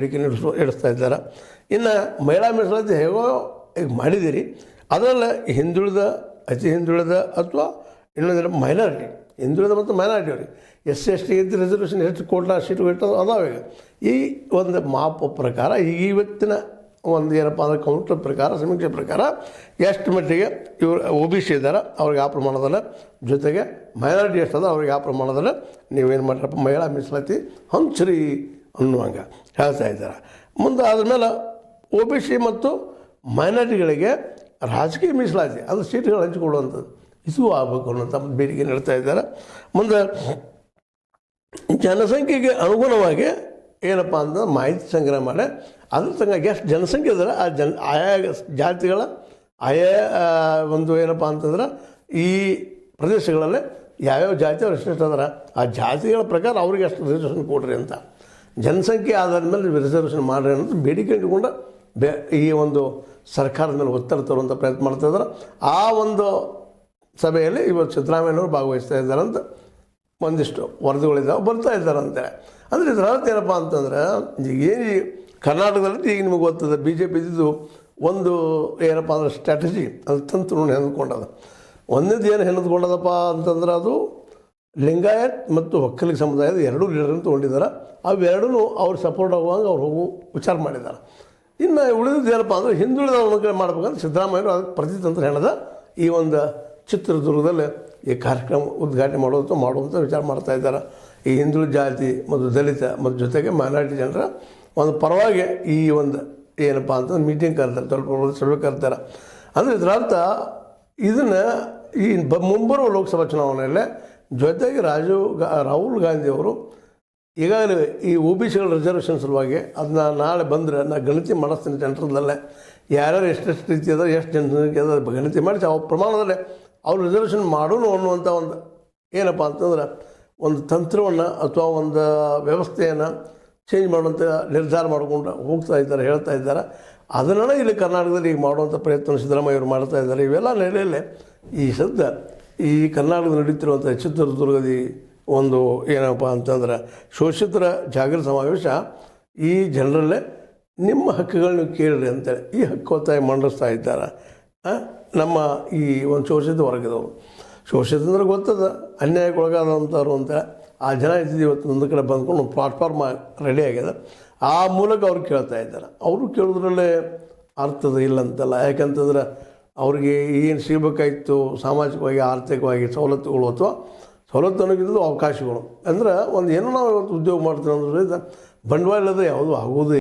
ಬೇಡಿಕೆ ಇಡಿಸ್ತಾ ಇದ್ದಾರೆ. ಇನ್ನು ಮಹಿಳಾ ಮೀಸಲಾತಿ ಹೇಗೋ ಈಗ ಮಾಡಿದ್ದೀರಿ, ಅದರಲ್ಲಿ ಹಿಂದುಳಿದ, ಅತಿ ಹಿಂದುಳಿದ ಅಥವಾ ಇನ್ನೊಂದು ಮೈನಾರಿಟಿ, ಹಿಂದುಳಿದ ಮತ್ತು ಮೈನಾರಿಟಿ ಅವ್ರಿಗೆ SC ST ಇದ್ದು ರಿಸರ್ವೇಷನ್ ಎಷ್ಟು ಕೋಟ್ಲ ಸೀಟು ಇಟ್ಟದು ಅದಾವೆ. ಈ ಒಂದು ಮಾಪ ಪ್ರಕಾರ ಇವತ್ತಿನ ಒಂದು ಏನಪ್ಪ ಅಂದರೆ ಕೌಂಟರ್ ಪ್ರಕಾರ, ಸಮೀಕ್ಷೆ ಪ್ರಕಾರ ಎಷ್ಟು ಮಟ್ಟಿಗೆ ಇವರು OBC ಇದ್ದಾರೆ ಅವ್ರಿಗೆ ಆ ಪ್ರಮಾಣದಲ್ಲಿ, ಜೊತೆಗೆ ಮೈನಾರಿಟಿ ಎಷ್ಟದ ಅವ್ರಿಗೆ ಆ ಪ್ರಮಾಣದಲ್ಲಿ ನೀವೇನು ಮಾಡ್ರಪ್ಪ ಮಹಿಳಾ ಮೀಸಲಾತಿ ಹಂಚ್ರಿ ಅನ್ನುವಂಗೆ ಹೇಳ್ತಾ ಇದ್ದಾರೆ. ಮುಂದೆ ಆದಮೇಲೆ OBC ಮತ್ತು ಮೈನಾರಿಟಿಗಳಿಗೆ ರಾಜಕೀಯ ಮೀಸಲಾತಿ ಅದು ಸೀಟ್ಗಳು ಹಂಚಿಕೊಳ್ಳುವಂಥದ್ದು ಇದು ಆಗಬೇಕು ಅನ್ನೋಂಥ ಬೇಡಿಕೆ ನೀಡ್ತಾ ಇದ್ದಾರೆ. ಮುಂದೆ ಜನಸಂಖ್ಯೆಗೆ ಅನುಗುಣವಾಗಿ ಏನಪ್ಪ ಅಂತ ಮಾಹಿತಿ ಸಂಗ್ರಹ ಮಾಡಿ ಅದ್ರ ಸಂಗ ಎಷ್ಟು ಜನಸಂಖ್ಯೆ ಇದ್ದಾರೆ ಆಯಾ ಜಾತಿಗಳ ಆಯಾ ಒಂದು ಏನಪ್ಪ ಅಂತಂದ್ರೆ ಈ ಪ್ರದೇಶಗಳಲ್ಲಿ ಯಾವ್ಯಾವ ಜಾತಿ ಅವ್ರು ಎಷ್ಟೆಷ್ಟು ಅದಾರ ಆ ಜಾತಿಗಳ ಪ್ರಕಾರ ಅವ್ರಿಗೆ ಎಷ್ಟು ರಿಸರ್ವೇಷನ್ ಕೊಡ್ರಿ ಅಂತ ಜನಸಂಖ್ಯೆ ಆಧಾರದ ಮೇಲೆ ರಿಸರ್ವೇಷನ್ ಮಾಡಿರಿ ಅನ್ನೋದು ಬೇಡಿಕೆ ಇಟ್ಕೊಂಡು ಈ ಒಂದು ಸರ್ಕಾರದ ಮೇಲೆ ಒತ್ತಡ ತರುವಂಥ ಪ್ರಯತ್ನ ಮಾಡ್ತಾಯಿದ್ದಾರೆ. ಆ ಒಂದು ಸಭೆಯಲ್ಲಿ ಇವತ್ತು ಸಿದ್ದರಾಮಯ್ಯನವರು ಭಾಗವಹಿಸ್ತಾ ಇದ್ದಾರೆ ಅಂತ ಒಂದಿಷ್ಟು ವರದಿಗಳಿದ್ದಾವೆ ಬರ್ತಾ ಇದ್ದಾರೆ ಅಂತೇಳಿ. ಅಂದರೆ ಇದರ ಅರ್ಥ ಏನಪ್ಪ ಅಂತಂದ್ರೆ ಏನು ಕರ್ನಾಟಕದಲ್ಲಿ ಈಗ ನಿಮಗೆ ಗೊತ್ತದೆ BJP ಇದ್ದಿದ್ದು ಒಂದು ಏನಪ್ಪ ಅಂದ್ರೆ ಸ್ಟ್ರಾಟಜಿ ಅದು ತಂತ್ರವನ್ನು ಹೆಣೆದುಕೊಂಡದ. ಒಂದೇದು ಏನು ಹೆಣೆದುಕೊಂಡದಪ್ಪ ಅಂತಂದ್ರೆ ಅದು ಲಿಂಗಾಯತ್ ಮತ್ತು ಒಕ್ಕಲಿಗ ಸಮುದಾಯದ ಎರಡೂ ಲೀಡರನ್ನು ತೊಗೊಂಡಿದ್ದಾರೆ. ಅವೆರಡೂ ಅವ್ರು ಸಪೋರ್ಟ್ ಆಗುವಂಗೆ ಅವ್ರು ಹೋಗು ವಿಚಾರ ಮಾಡಿದ್ದಾರೆ. ಇನ್ನು ಉಳಿದಿದ್ದು ಏನಪ್ಪ ಅಂದರೆ ಹಿಂದುಳಿದವ್ರನ್ನ ಮಾಡ್ಬೇಕಂತ ಸಿದ್ದರಾಮಯ್ಯರು ಅದಕ್ಕೆ ಪ್ರತಿತಂತ್ರ ಹೆಣದ ಈ ಒಂದು ಚಿತ್ರದುರ್ಗದಲ್ಲಿ ಈ ಕಾರ್ಯಕ್ರಮ ಉದ್ಘಾಟನೆ ಮಾಡುವಂಥ ವಿಚಾರ ಮಾಡ್ತಾ ಇದ್ದಾರೆ. ಈ ಹಿಂದುಳಿದ ಜಾತಿ ಮತ್ತು ದಲಿತ ಮತ್ತು ಜೊತೆಗೆ ಮೈನಾರಿಟಿ ಜನರ ಒಂದು ಪರವಾಗಿ ಈ ಒಂದು ಏನಪ್ಪ ಅಂತಂದ್ರೆ ಮೀಟಿಂಗ್ ಕರ್ತಾರೆ, ಸಭೆ ಕರ್ತಾರೆ. ಅಂದರೆ ಇದರ ಅರ್ಥ ಇದನ್ನು ಈ ಮುಂಬರುವ ಲೋಕಸಭಾ ಚುನಾವಣೆಯಲ್ಲೇ ಜೊತೆಗೆ ರಾಹುಲ್ ಗಾಂಧಿಯವರು ಈಗಾಗಲೇ ಈ OBCಗಳ ರಿಸರ್ವೇಷನ್ ಸಲುವಾಗಿ ಅದನ್ನ ನಾಳೆ ಬಂದರೆ ನಾನು ಗಣತಿ ಮಾಡಿಸ್ತೀನಿ ಸೆಂಟ್ರದಲ್ಲೇ ಯಾರ್ಯಾರು ಎಷ್ಟೆಷ್ಟು ರೀತಿ ಅದ ಎಷ್ಟು ಜನಸಂಖ್ಯೆ ಅದ ಗಣತಿ ಮಾಡಿಸಿ ಅವ್ರ ಪ್ರಮಾಣದಲ್ಲೇ ಅವ್ರು ರಿಸರ್ವೇಷನ್ ಮಾಡೋಣ ಅನ್ನುವಂಥ ಒಂದು ಏನಪ್ಪ ಅಂತಂದ್ರೆ ಒಂದು ತಂತ್ರವನ್ನು ಅಥವಾ ಒಂದು ವ್ಯವಸ್ಥೆಯನ್ನು ಚೇಂಜ್ ಮಾಡುವಂಥ ನಿರ್ಧಾರ ಮಾಡಿಕೊಂಡು ಹೋಗ್ತಾ ಇದ್ದಾರೆ, ಹೇಳ್ತಾ ಇದ್ದಾರೆ. ಅದನ್ನೇ ಇಲ್ಲಿ ಕರ್ನಾಟಕದಲ್ಲಿ ಈಗ ಮಾಡುವಂಥ ಪ್ರಯತ್ನ ಸಿದ್ದರಾಮಯ್ಯವರು ಮಾಡ್ತಾ ಇದ್ದಾರೆ. ಇವೆಲ್ಲ ನೆಲೆಯಲ್ಲೇ ಈ ಸದ್ಯ ಈ ಕರ್ನಾಟಕದಲ್ಲಿ ನಡೀತಿರುವಂಥ ಚಿತ್ರದುರ್ಗದ ಒಂದು ಏನಪ್ಪ ಅಂತಂದ್ರೆ ಶೋಷಿತರ ಜಾಗೃತಿ ಸಮಾವೇಶ ಈ ಜನರಲ್ಲೇ ನಿಮ್ಮ ಹಕ್ಕುಗಳನ್ನ ಕೇಳಿರಿ ಅಂತೇಳಿ ಈ ಹಕ್ಕು ಒತ್ತಾಯ ಮಂಡಿಸ್ತಾ ಇದ್ದಾರೆ. ನಮ್ಮ ಈ ಒಂದು ಶೋಷಿತ ವರ್ಗದವರು, ಶೋಷಿತ ಅಂದ್ರೆ ಗೊತ್ತದ ಅನ್ಯಾಯಕ್ಕೆ ಒಳಗಾದಂಥವ್ರು ಅಂತೇಳಿ ಆ ಜನ ಇದ್ದಿದ್ದು ಇವತ್ತು ಒಂದು ಕಡೆ ಬಂದ್ಕೊಂಡು ಒಂದು ಪ್ಲಾಟ್ಫಾರ್ಮ್ ರೆಡಿ ಆಗಿದೆ. ಆ ಮೂಲಕ ಅವ್ರು ಕೇಳ್ತಾ ಇದ್ದಾರೆ. ಅವರು ಕೇಳೋದ್ರಲ್ಲೇ ಅರ್ಥದ ಇಲ್ಲ ಅಂತಲ್ಲ, ಯಾಕಂತಂದ್ರೆ ಅವ್ರಿಗೆ ಏನು ಸಿಗಬೇಕಾಗಿತ್ತು ಸಾಮಾಜಿಕವಾಗಿ ಆರ್ಥಿಕವಾಗಿ ಸವಲತ್ತುಗಳು ಅಥವಾ ಸವಲತ್ತು ಅನ್ನೋಕ್ಕಿಂತಲೂ ಅವಕಾಶಗಳು. ಅಂದ್ರೆ ಒಂದು ಏನೋ ನಾವು ಇವತ್ತು ಉದ್ಯೋಗ ಮಾಡ್ತೀವಿ ಅಂದ್ರೆ ಬಂಡವಾಳದ ಯಾವುದೂ ಆಗೋದೇ